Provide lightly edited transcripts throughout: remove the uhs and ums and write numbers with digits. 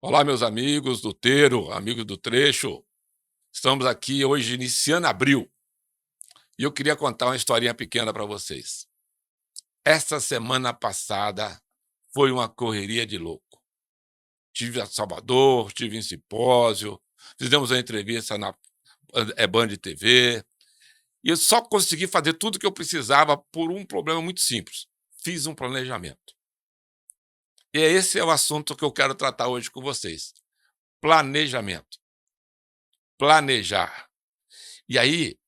Olá, meus amigos do Teiro, amigos do Trecho. Estamos aqui hoje iniciando abril e eu queria contar uma historinha pequena para vocês. Essa semana passada foi uma correria de louco. Tive a Salvador, tive em simpósio, fizemos uma entrevista na Band TV e eu só consegui fazer tudo que eu precisava por um problema muito simples. Fiz um planejamento. E esse é o assunto que eu quero tratar hoje com vocês. Planejamento. Planejar. E aí,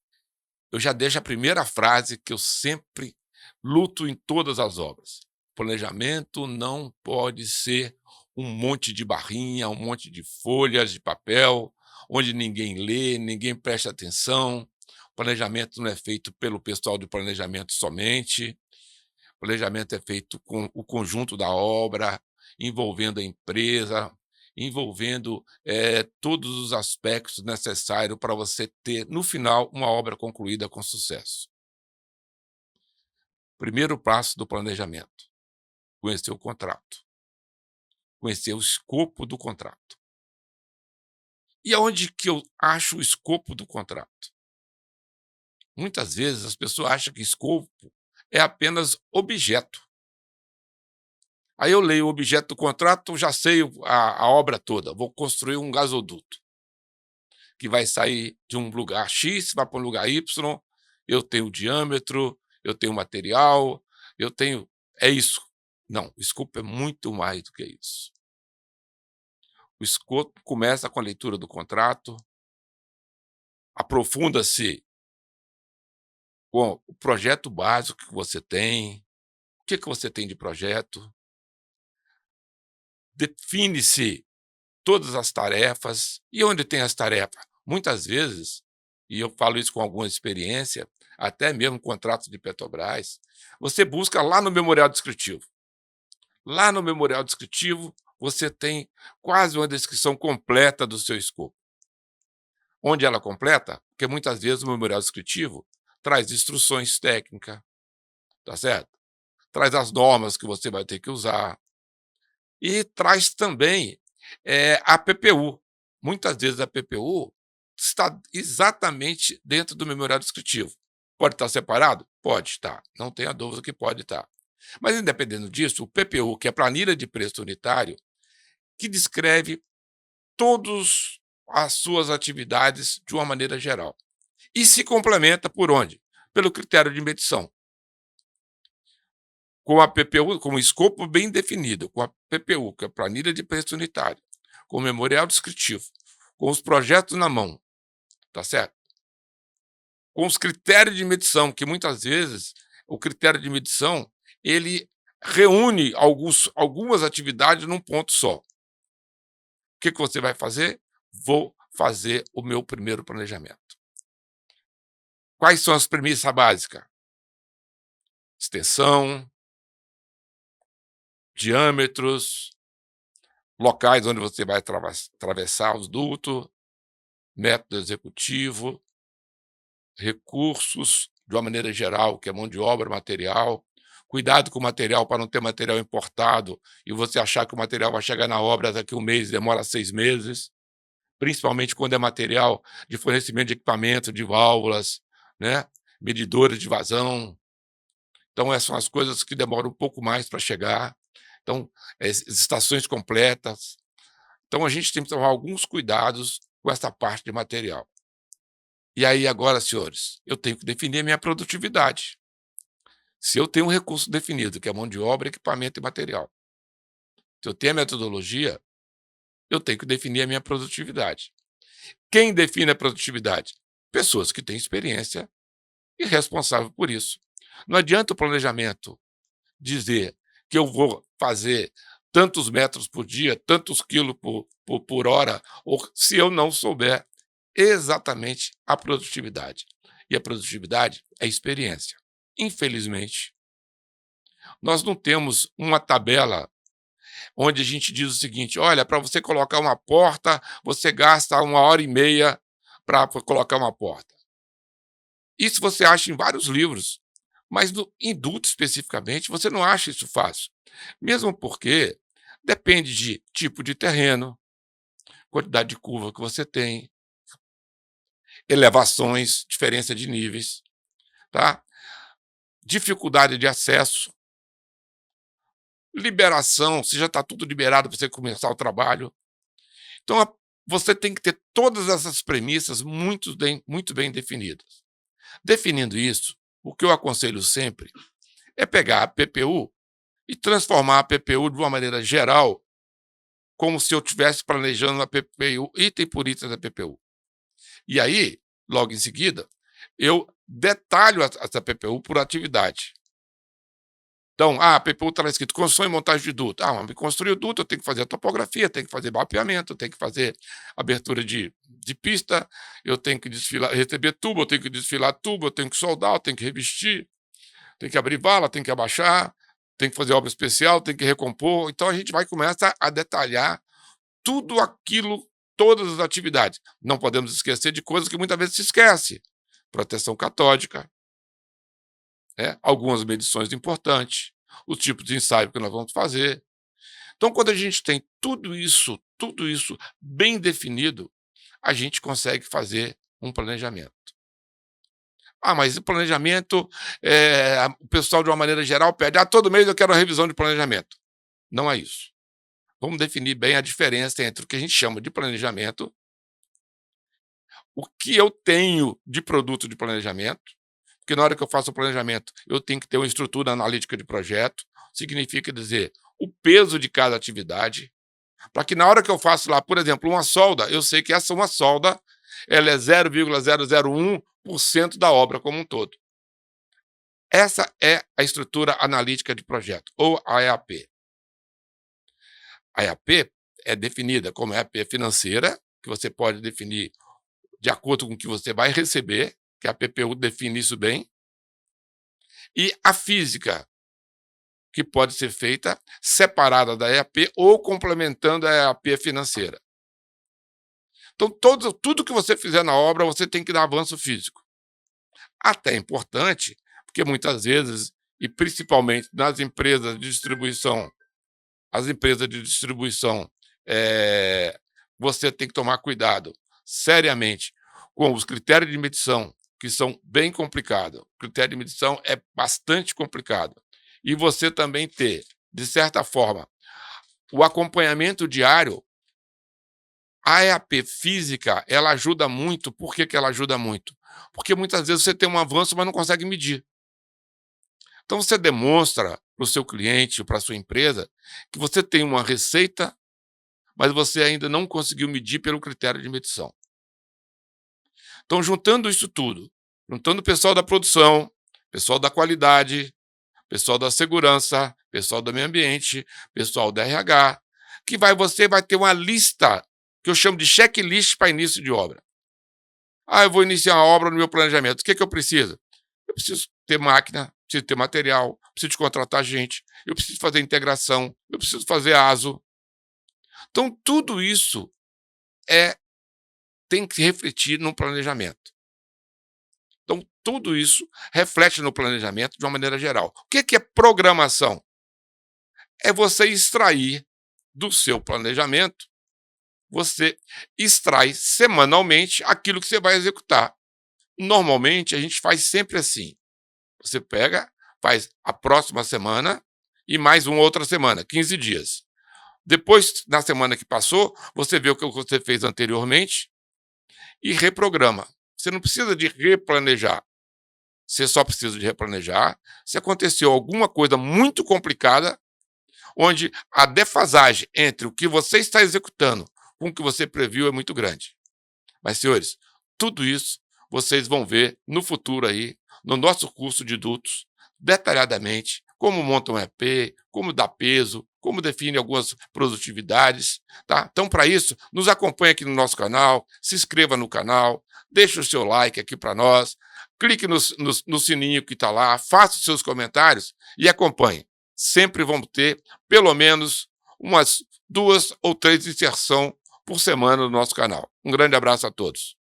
eu já deixo a primeira frase que eu sempre luto em todas as obras. Planejamento não pode ser um monte de barrinha, um monte de folhas de papel, onde ninguém lê, ninguém presta atenção. Planejamento não é feito pelo pessoal de planejamento somente. Planejamento é feito com o conjunto da obra, envolvendo a empresa, envolvendo todos os aspectos necessários para você ter, no final, uma obra concluída com sucesso. Primeiro passo do planejamento: conhecer o contrato, conhecer o escopo do contrato. E aonde que eu acho o escopo do contrato? Muitas vezes as pessoas acham que escopo é apenas objeto. Aí eu leio o objeto do contrato, já sei a obra toda. Vou construir um gasoduto que vai sair de um lugar X, vai para um lugar Y. Eu tenho o diâmetro, eu tenho o material, eu tenho. É isso. Não, o escopo é muito mais do que isso. O escopo começa com a leitura do contrato, aprofunda-se com o projeto básico que você tem, o que você tem de projeto, define-se todas as tarefas. E onde tem as tarefas? Muitas vezes, e eu falo isso com alguma experiência, até mesmo contratos de Petrobras, você busca lá no memorial descritivo. Lá no memorial descritivo, você tem quase uma descrição completa do seu escopo. Onde ela completa? Porque muitas vezes o memorial descritivo traz instruções técnicas, tá certo? Traz as normas que você vai ter que usar e traz também a PPU. Muitas vezes a PPU está exatamente dentro do memorial descritivo. Pode estar separado? Pode estar, não tenha dúvida que pode estar. Mas, independente disso, o PPU, que é a planilha de preço unitário, que descreve todas as suas atividades de uma maneira geral. E se complementa por onde? Pelo critério de medição. Com a PPU, com o escopo bem definido, com a PPU, que é a planilha de preço unitário, com o memorial descritivo, com os projetos na mão, tá certo? Com os critérios de medição, que muitas vezes o critério de medição ele reúne algumas atividades num ponto só. O que você vai fazer? Vou fazer o meu primeiro planejamento. Quais são as premissas básicas? Extensão, diâmetros, locais onde você vai atravessar os dutos, método executivo, recursos, de uma maneira geral, que é mão de obra, material. Cuidado com o material para não ter material importado e você achar que o material vai chegar na obra daqui a um mês, demora 6 meses, principalmente quando é material de fornecimento de equipamento, de válvulas, né? Medidores de vazão. Então, essas são as coisas que demoram um pouco mais para chegar. Então, estações completas. Então, a gente tem que tomar alguns cuidados com essa parte de material. E aí, agora, senhores, eu tenho que definir a minha produtividade. Se eu tenho um recurso definido, que é mão de obra, equipamento e material, se eu tenho a metodologia, eu tenho que definir a minha produtividade. Quem define a produtividade? Pessoas que têm experiência e responsável por isso. Não adianta o planejamento dizer que eu vou fazer tantos metros por dia, tantos quilos por hora, ou se eu não souber exatamente a produtividade. E a produtividade é experiência. Infelizmente, nós não temos uma tabela onde a gente diz o seguinte: olha, para você colocar uma porta, você gasta 1h30 para colocar uma porta. Isso você acha em vários livros, mas em duto especificamente você não acha isso fácil. Mesmo porque depende de tipo de terreno, quantidade de curva que você tem, elevações, diferença de níveis, tá? Dificuldade de acesso, liberação, se já está tudo liberado para você começar o trabalho. Então, você tem que ter todas essas premissas muito bem definidas. Definindo isso, o que eu aconselho sempre é pegar a PPU e transformar a PPU de uma maneira geral, como se eu estivesse planejando a PPU, item por item da PPU. E aí, logo em seguida, eu detalho essa PPU por atividade. Então, a PPU está lá escrito construção e montagem de duto. Mas construir o duto, eu tenho que fazer a topografia, tenho que fazer mapeamento, eu tenho que fazer abertura de pista, eu tenho que desfilar, receber tubo, eu tenho que desfilar tubo, eu tenho que soldar, eu tenho que revestir, tenho que abrir vala, tenho que abaixar, tenho que fazer obra especial, tenho que recompor. Então, a gente vai começar a detalhar tudo aquilo, todas as atividades. Não podemos esquecer de coisas que muitas vezes se esquece. Proteção catódica, né? Algumas medições importantes, o tipo de ensaio que nós vamos fazer. Então, quando a gente tem tudo isso bem definido, a gente consegue fazer um planejamento. Mas o planejamento, o pessoal, de uma maneira geral, pede, todo mês eu quero uma revisão de planejamento. Não é isso. Vamos definir bem a diferença entre o que a gente chama de planejamento, o que eu tenho de produto de planejamento, porque na hora que eu faço o planejamento, eu tenho que ter uma estrutura analítica de projeto, significa dizer o peso de cada atividade, para que na hora que eu faço lá, por exemplo, uma solda, eu sei que essa uma solda ela é 0,001% da obra como um todo. Essa é a estrutura analítica de projeto, ou a EAP. A EAP é definida como EAP financeira, que você pode definir de acordo com o que você vai receber, que a PPU define isso bem, e a física, que pode ser feita separada da EAP ou complementando a EAP financeira. Então, tudo que você fizer na obra, você tem que dar avanço físico. Até importante, porque muitas vezes, e principalmente nas empresas de distribuição, você tem que tomar cuidado seriamente com os critérios de medição, que são bem complicados. O critério de medição é bastante complicado. E você também ter, de certa forma, o acompanhamento diário. A EAP física, ela ajuda muito. Por que ela ajuda muito? Porque muitas vezes você tem um avanço, mas não consegue medir. Então você demonstra para o seu cliente, para a sua empresa, que você tem uma receita, mas você ainda não conseguiu medir pelo critério de medição. Então, juntando isso tudo, juntando o pessoal da produção, pessoal da qualidade, pessoal da segurança, pessoal do meio ambiente, pessoal da RH, você vai ter uma lista que eu chamo de checklist para início de obra. Eu vou iniciar a obra no meu planejamento. O que eu preciso? Eu preciso ter máquina, preciso ter material, preciso contratar gente, eu preciso fazer integração, eu preciso fazer ASO. Então, tudo isso tem que refletir no planejamento. Então, tudo isso reflete no planejamento de uma maneira geral. O que é programação? É você extrair do seu planejamento, você extrai semanalmente aquilo que você vai executar. Normalmente, a gente faz sempre assim. Você pega, faz a próxima semana e mais uma outra semana, 15 dias. Depois, na semana que passou, você vê o que você fez anteriormente e reprograma. Você não precisa de replanejar. Você só precisa de replanejar se aconteceu alguma coisa muito complicada, onde a defasagem entre o que você está executando com o que você previu é muito grande. Mas, senhores, tudo isso vocês vão ver no futuro aí, no nosso curso de dutos, detalhadamente, como monta um EP, como dá peso, como define algumas produtividades, tá? Então, para isso, nos acompanhe aqui no nosso canal, se inscreva no canal, deixe o seu like aqui para nós, clique no sininho que está lá, faça os seus comentários e acompanhe. Sempre vamos ter, pelo menos, umas 2 ou 3 inserções por semana no nosso canal. Um grande abraço a todos.